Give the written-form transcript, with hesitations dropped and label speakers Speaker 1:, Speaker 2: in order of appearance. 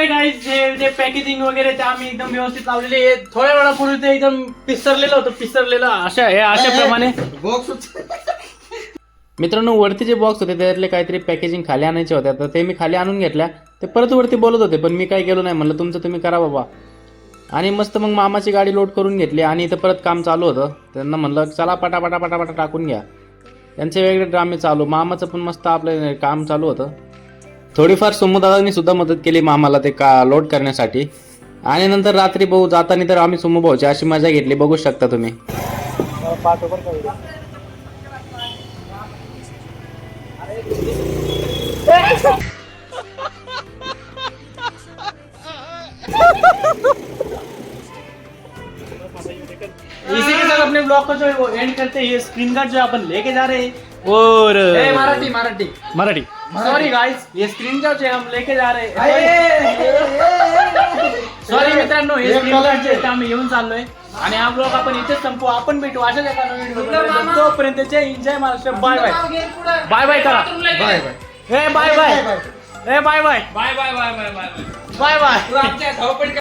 Speaker 1: गाईस जे पॅकेजिंग वगैरे ते आम्ही एकदम व्यवस्थित लावलेले. थोड्या वेळापूर्वी ते एकदम पिसरलेलं होतं. अशा प्रमाणे मित्रांनो वरती जे बॉक्स होते त्यातले काहीतरी पॅकेजिंग खाली आणायचे होते. तर ते मी खाली आणून घेतल्या. ते परत वरती बोलत होते पण मी काय केलो नाही. म्हणलं तुमचं तुम्ही करा बाबा. आणि मस्त मग मामाची गाडी लोड करून घेतली आणि इथं परत काम चालू होतं. त्यांना म्हणलं चला पटापटा पटापटा टाकून घ्या. त्यांचे वेगळे ड्रामे चालू. मामाचं पण मस्त आपलं काम चालू होतं. थोडीफार सुमूदादांनी सुद्धा मदत केली मामाला ते का लोड करण्यासाठी. आणि नंतर रात्री भाऊ जाताना तर आम्ही सुमू भाऊची अशी मजा घेतली बघू शकता तुम्ही. इसी के साथ अपने ब्लॉग को जो एंड करते हैं. ये स्क्रीन गार्ड जो अपन लेके जा रहे हैं और मराठी सॉरी गाइस ये स्क्रीन गार्ड जो हम लेके जा रहे हैं. सॉरी मित्रांनो हे स्क्रीन गार्ड जे आम्ही घेऊन चाललोय आणि हा ब्लॉग आपण इथेच संपू. आपण भेटू अशाच एका नवीन व्हिडिओ. तोपर्यंत जय हिंद जय Maharashtra. Bye bye bye bye करा. Bye bye bye bye bye bye bye bye bye bye bye bye bye